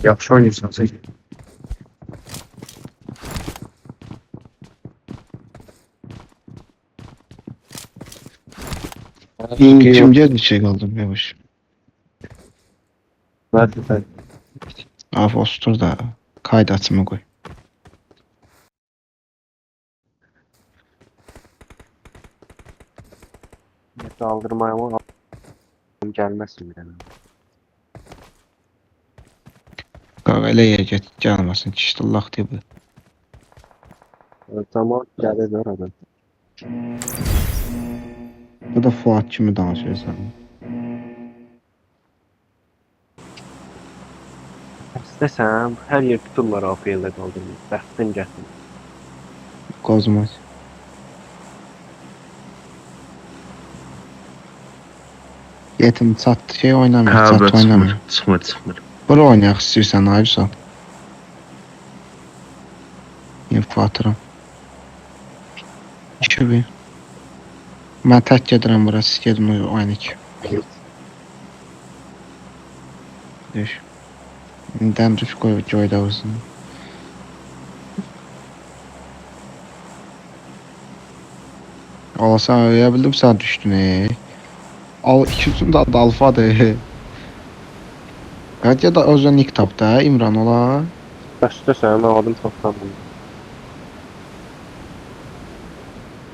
Yaxşı oynayırsan sən. Kimce düşecek oldum yavaş. Hadi sən. Af ostur da kaydı açımı koy. Kaldırmaya ama gelmesin yani. Qağayla yer get gəlməsin kişi Allah diye bu. Tamam gelir oradan. Bu da Fuat kimi danışıyor sen. İstəsəm hər yer tuturlar APL-də qaldırmayı. Bəxtin gətir. Kozmos. Yetim çat şey oynamıyor, çat oynamıyor. Çıxmır. Bura oynayaq istəyirsən Ayusa. Info atıram. 2-1. Mən tək gedirəm bura, siz gedin oynayaq. Düş. İndən düş qoy joyda olsun. Alasan öyle bildim sen düştün Al ikisinin de adı alfadır. Bence da özün ilk tapda İmran ola. İstəsəm mən adım tapdım.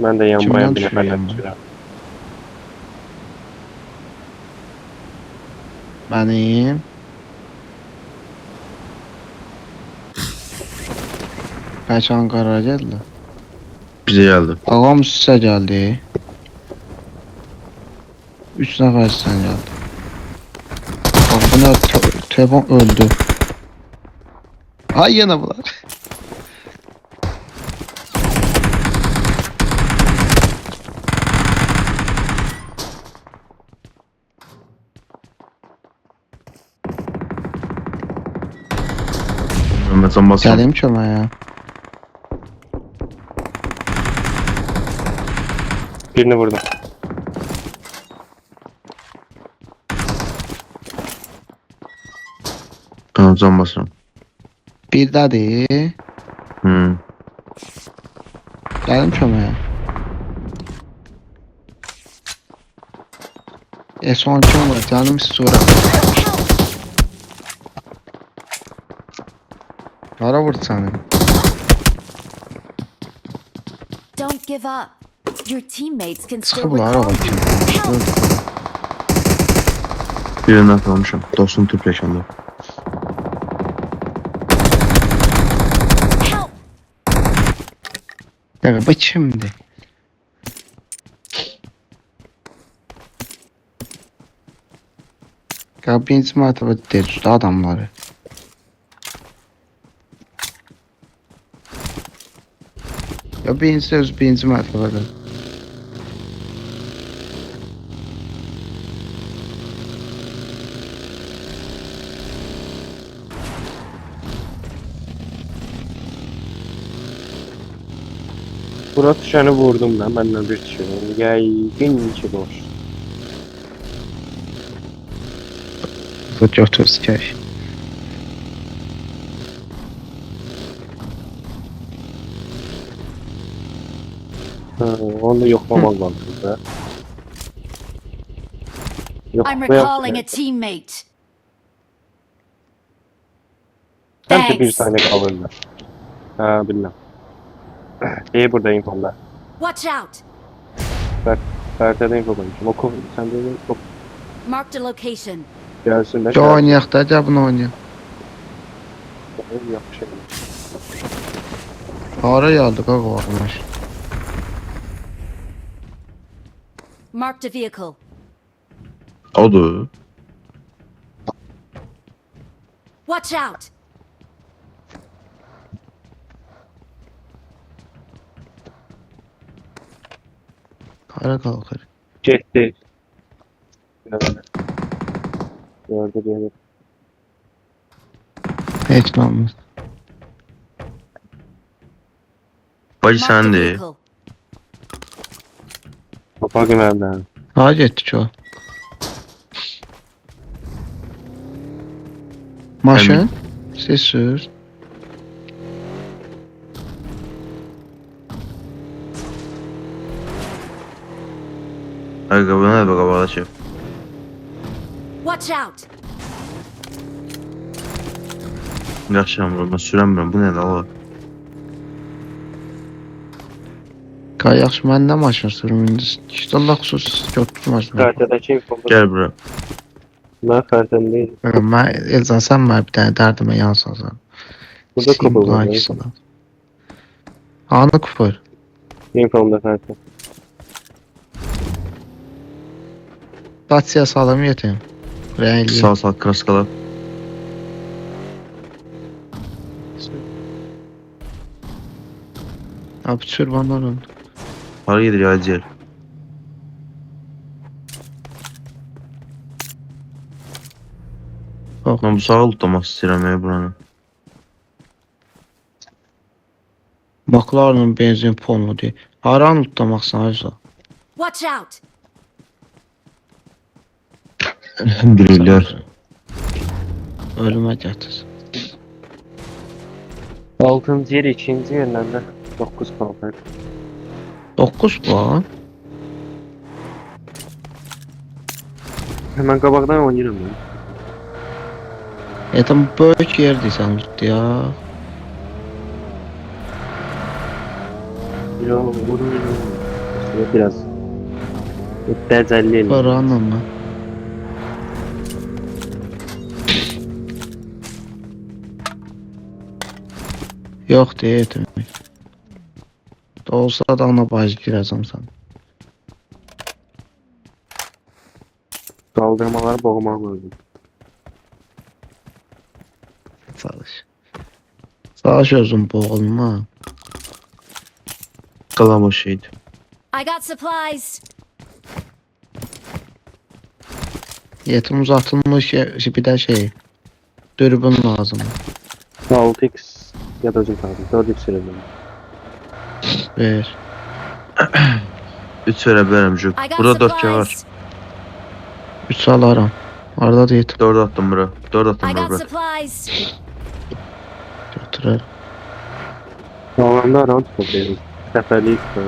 Mən də Kimdən yanmayan bir düşür nəfərdən yanma? düşürəm. Benim. Kaç Ankara geldi. Bize geldi. Ağam size geldi. 3 nefer sen geldi. Bak bu ne telefon öldü. Ay yine bunlar. Mehmet Can basın. Geleyim çömeye. Birini vurdum. Mehmet Can basın. Bir daha değil. Geldim çömeye. Son çömeye canım istiyorum. Ara vurdu seni. Don't give up. Your teammates can still Sıkı ara recall bak. you. Birinden kalmışım. Dostum tüp yaşandı. Help! Ya bak şimdi. Ya birinci mertebe dedi adamları. Ya birinci mertebede. Bura düşəni vurdum ben. Benden bir düşürüm. Yəqin ki boş. Bu götür sikər. Onu da yoxlamaq lazım da. I'm recalling a teammate. Həmişə bir Thanks. saniyə qalırlar. Hə, bilmem. Burada infolar. Watch out. Fərtədə info qoymuşum. Oku, sən də oku. Marked a location. Gəlsin də. Ya oynayaq da, ya bunu oynayaq. Yaxşı. Hara geldik ha varmış. Marked a vehicle. Odur. Watch out. Hara kalkır. Getdi. Gördü diye. Hiç olmaz. Bacı Marked a sen de. vehicle. Topa güvəndən. Hara getdi ki o? Maşın? Ses sür. Ay qabağına bak qabağa çək. Watch out! Yaxşıyam bro, mən sürəmirəm. Bu nədir Allah? Yaxşı, mən də maşın sürüm indi. İşte Allah xüsusi götür maşını. Xəritədəki informasiya. Gəl bura. Mən xəritədə deyil. Mən Elzan sən mənə bir dənə dərdimə yansın. Burada kupur var. Anı kupur. Informada xəritə. Dacia salım yetim. Rəyli. Sağ kraskalar. Abi çırbanlar oldu. Hara gedir ya Cel? Bax. Mən bu sağa tutmaq istəyirəm ya buranı. McLaren'ın benzin ponu deyil. Haranı tutlamaqsan Ayza? Watch out! Bilirlər. Ölümə gətir. 6-cı yer, 2-ci yerdən də 9 puan. 9 puan. Hemen qabaqdan oynayıram ben. Tam böyük yer deyirsən tutdu ya. Yo, vurur. Biraz. Dəzəlli eləyim. Paranla mı? Yox deyədim. Olsa da ana bacı girəcəm sən. Kaldırmaları boğmaq lazım. Çalış. Çalış özün boğulma. Qalan o şeydir. I got supplies! Yetim uzatılmış bir də şey. Dürbün lazım. 6x ya da özüm kaldım. 4x verelim. Ver. 3 verə bilərəm Juk. I got Burada 4 var. supplies! 3 alaram. Arada da yetim 4 attım bura. 4 attım I bura. got bura. supplies! götürər. Sağlamda aram toplayalım. Seferlik de.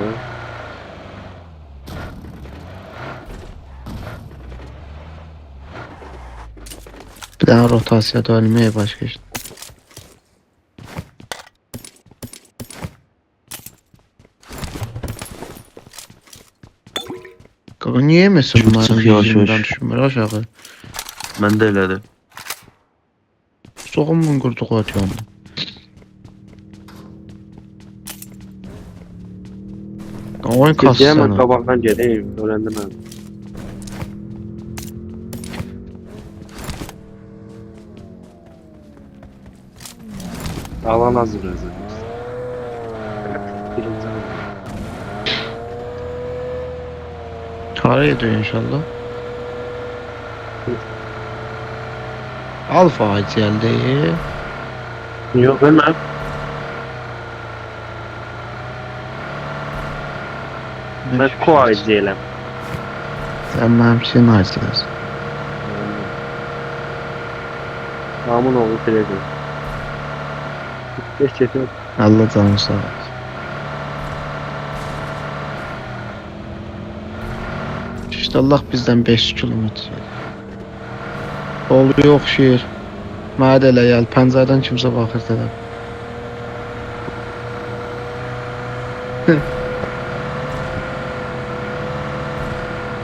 Bir dənə rotasiyada ölməyə başqa iş. Qaqa niyə yeməsin Çok bunların sıx yavaş yüzündən yavaş. düşmür aşağı? Məndə elədir. Soğumun qurduq atıyordu. Oyun kastı Gideceğim ben sana. kabaktan geleyim. Öğrendim ben. Alan hazır özür. Birinci alan. Kara ediyor inşallah. Alfa geldi. Yok hemen. Ben koa izleyelim. Sen benim için açsınız. Amun oğlu Fredi. Beş çetin. Allah canı sağ olsun. İşte Allah bizden 5 kilometre. Oluyor oxşayır. Mənə də elə gəl, pəncərədən kimsə baxır da.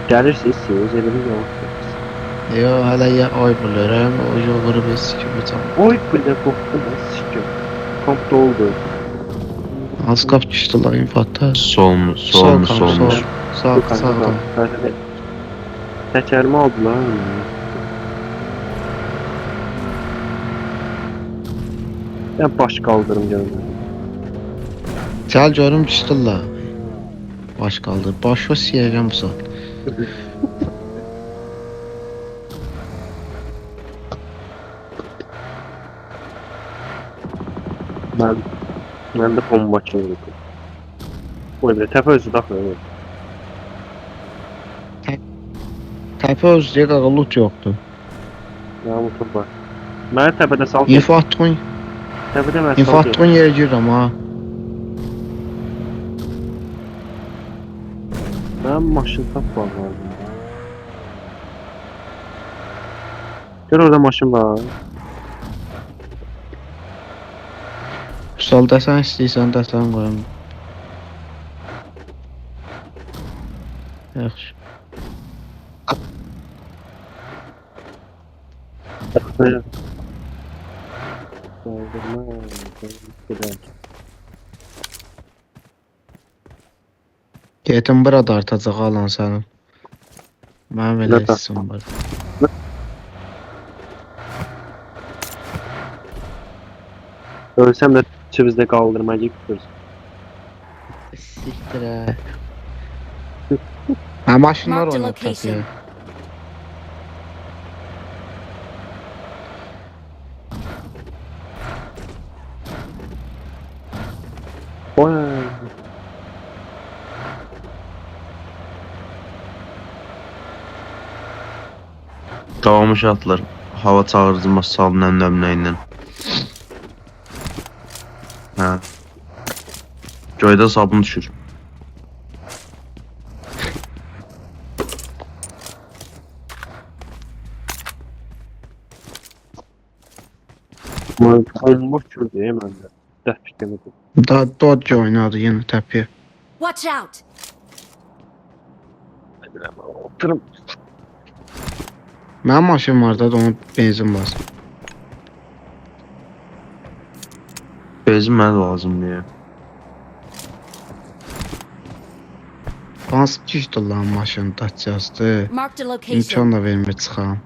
Gelirsiniz siz elimiz yok. Yo, hələ ya ay bilirəm, o yolları biz kimi tam. Oy bile koktu lan sikim. Komp doldu. Az qap düşdülər infatda. Solmuş. Sağ, sağ. Tekerimi aldılar. Ben baş kaldırım görmedim. Gəl görüm düşdülər. Baş qaldır. Başa siyəcəm bu saat. Ben de bomba açıyorum. Oy be tepe özü daxil. Təpə özü qaqa loot yoxdur. Ya motor var. Mənə təpədə sal. İnfo attığın, Təpədə mən info sal. attığın yere girirəm ha. Mənim maşın tapmam lazım. Gör orada maşın var. Sol desen istəyirsən desen qoyum. Yaxşı. Taxtaya. Kaldırma. Getim burada artacaq alan sənin. Mənim elə Nə hissim var. Ölsəm də içimizdə qaldırmaca gidiyoruz. Siktir ə. Ha maşınlar Marked a oynayıb location. təpiyə. Oy. Davamış atlar. Hava çağırıcı salın əmnəmnəyindən. Hə. Göydə sabun düşür. Bomboş çöldü ya məndə. Dəfik demədim. Dodge oynadı yenə təpiyə. Watch out! Oturum. Mənim maşın var da ona benzin bas. Benzin mənə lazımdır ya. Hansı kişdir lan maşın Dacia'sıdır. Marked a location. İmkan da vermir çıxam.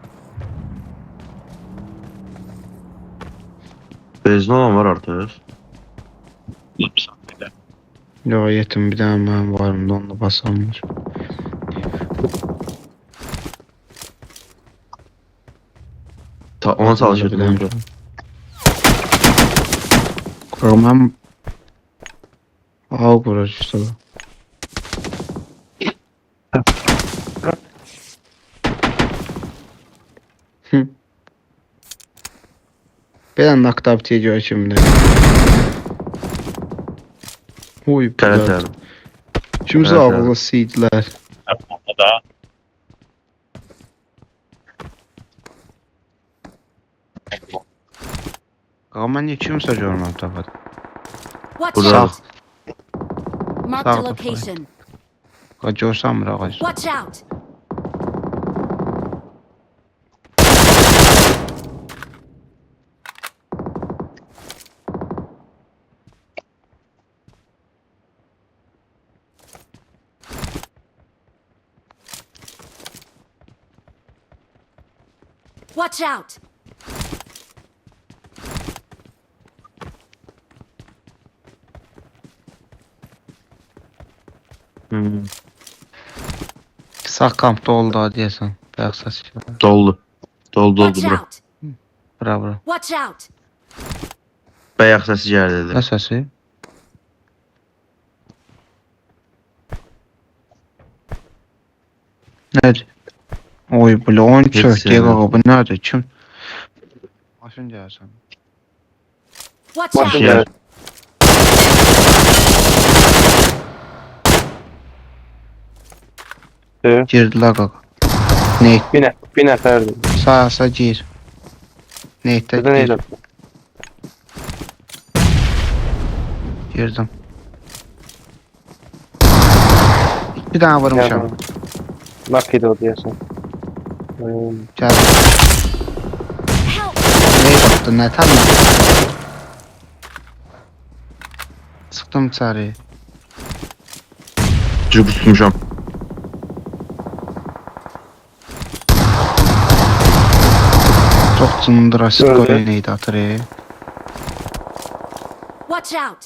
Benzin olan var artıq. Yo yetim bir dənə mənim varımda onu basamır. Ona çalışırdım Biləmirəm. önce. Qurmam. Al qurur işte. Bir an naktabtiye gör şimdi. Huy Evet be. abi. Kimse Evet, ağlı siydiler. Ama niye kimse görmem tabii. Watch Burada. out! Marked a Sağ ol, location. Görsem bir ağaç. Watch out! Watch out! Hmm. Sağ kampta oldu diyesen. Beyaz ses. Doldu. Doldu Watch bura. out! Bra bra. Watch out! Bayaq səsi gəldi Ne dedi. sesi? Nerede? Oy bu 14 Hepsi giga evet. bu nerede? Kim? Maşın gelsin. Watch Maşın out! Gel. gəlir. Girdiler kaka. Ne? Bir nəfərdir. Sağ gir. Neyte Burada gir. neylə? Girdim. Bir tane vurmuşam. Lucky o deyəsən. Gel. Help! Ne yaptın? Ne tanı? Sıktım içeri. Cüb tutmuşam. Çok cındırası Öyle. koyunuydu atırı. Watch out!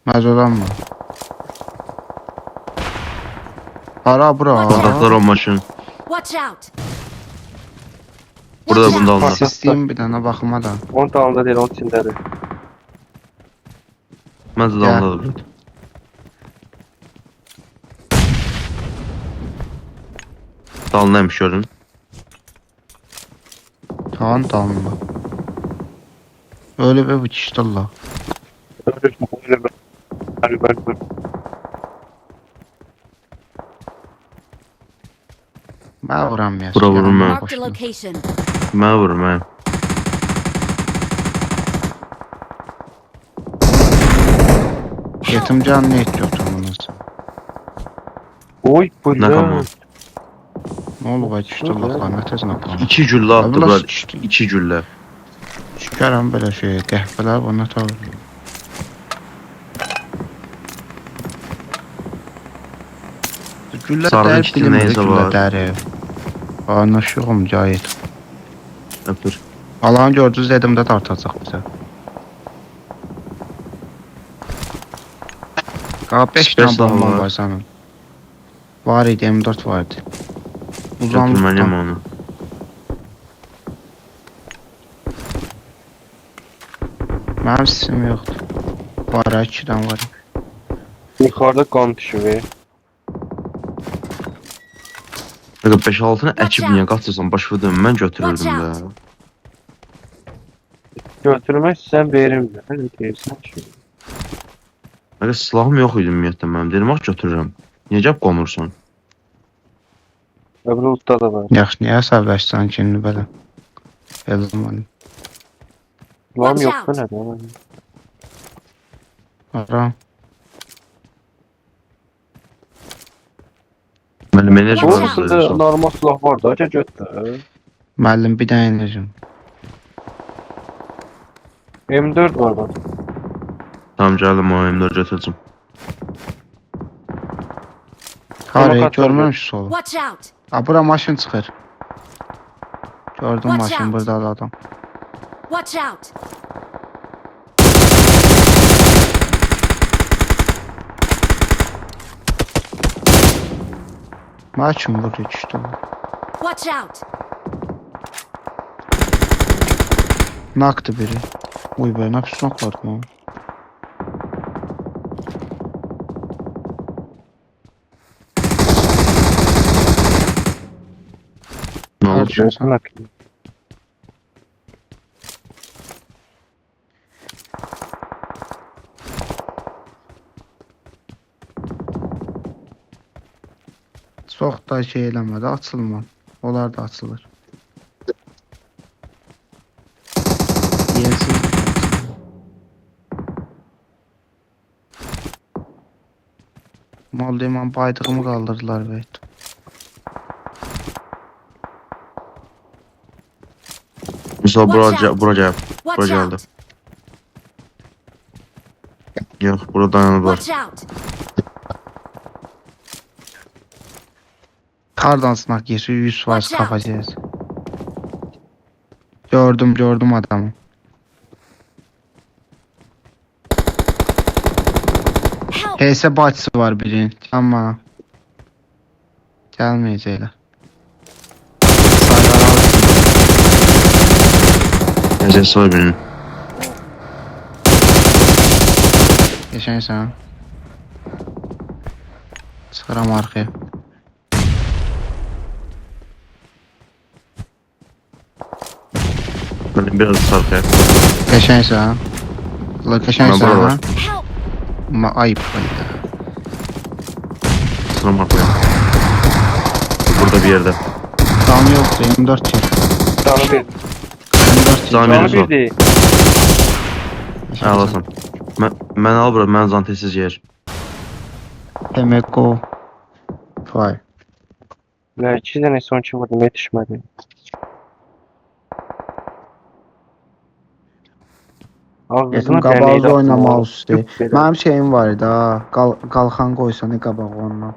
Mazodan mı? Ara bura. Adaklar o maşın. Watch out! Burada Watch bunda out! alınır. Sisteyim bir tane bakıma da. 10 talında deyil, 10 içindədir. Mən də Ya. dalındadır. Dalındaymış görün. Tamam dalma. Öyle bir işte Allah. Öyle bir. Ver. Ben vuramıyorum. Bura vururum ben. Marked a location. Mən vururum mən. Yetim can ne ediyor oturmanız? Oy bu Nə qamı? Ne oldu bak işte Allah rahmet ne yapalım. 2 güllə attı Abi bura. nasıl düşdü? 2 güllə. Çıkarım böyle şey qəhvələr bana tabii. Gülle Sarı der içki bilinmedi neyse gülle var. der. Anlaşıyorum Mücahit. Öpür. Allah'ın gördüğünüz dedim de tartacaq bize. Qab 5 tane Space bomba var. var sənin. Var idi M4 vardı. Götürməliyəm onu. Mənim sisim yoxdur. Var 2 dənə var. Yukarıda kan düşüyor. Aga 5-6-nı Watch əkib out. niyə qaçırsan? Başa dönüm mən götürürdüm Watch də. Götürmek sen verim de. Öyle değilsen şu. Aga silahım yox idi ümumiyyətlə mənim. Dedim ax götürürəm. Niyə gəb qonursan? Öbür usta da var. Yaxşı, niyə əsəbləşsən ki, indi belə? Elə zaman. Lan Watch yok out. da ne? Ara. Mənim enerji Watch var out. Orasında sayırsan. normal silah var da. Götür. Müəllim bir dənə enerjim. M4 var bak. Tamam gəldim o M4 götürəcəm. Haraya kaç görməmiş solu. Watch out. Ha, bura maşın çıxır. Gördüm Watch maşın, out. burada da adam. Watch out. Maşın burada düşdü. Watch out. Naktı biri. Uy be, ne pis nakladı lan. Nə oldu? Harca. Bak. Çox da şey eləmədi, açılma. Onlar da açılır. Yersiz. Mal deyim, baydığımı kaldırdılar be. Misal Watch out. bura gəl. Watch Bura out. gəldi. Yox, bura dayanıblar. Watch out. Kardan sınak geçiyor, 100 var Watch out. kapacağız. Gördüm adamı. Help. HS bacısı var birinin. Ama gelmeyecekler. Sayılar alsın. Nəzər sor benim. Geçen sen. Çıkaram arkaya. Benim biraz sarkaya. Geçen sen. Geçen Ben sen burada ha. Help. Ayıp böyle. Sıram arkaya. Burada bir yerde. Tam yoktu 24 yıl. Canı bir. 24 yıl. Tamam. Canı Birisi bir var. değil. Hə, alasın. Mən al bura, mən zantesiz yer. Demek o. Vay. Ne 2 tane son çıkmadım yetişmedi. Yetim qabağızda oynamaq üstü. Ben Mənim şeyim var idi ha. Qalxan qoysan qabağa ondan.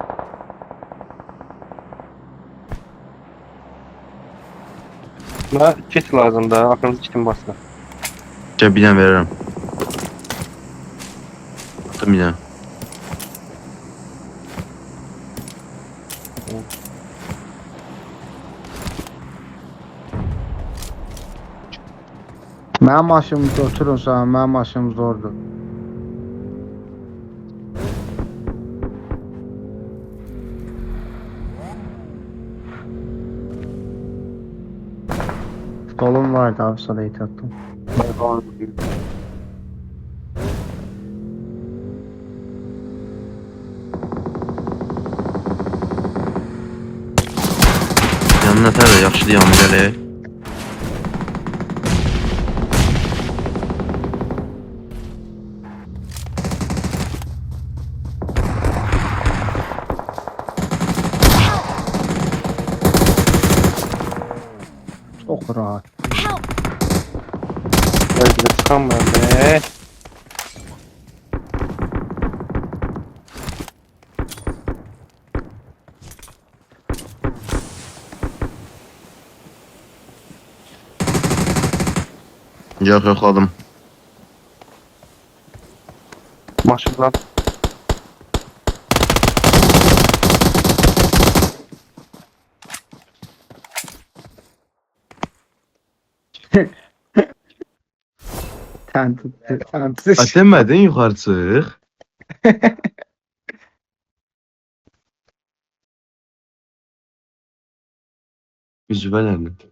kit lazım da aklımız kitim bastı. Gəl bir dənə verirəm. Attım bir dənə. Mənim maşınımı götürün sana, mənim maşınım zordur. Dolum vardı abi sana it attım. Ben falan gideyim. Yanına tər də yaxşıdır yanına gələk. Çok rahat. Help! Belki de çıkamıyorum be. Yox, yoxladım. Maşından. Sen tuttu. Sen tuttu. Demədin yuxarı çıx. Üzvələndim.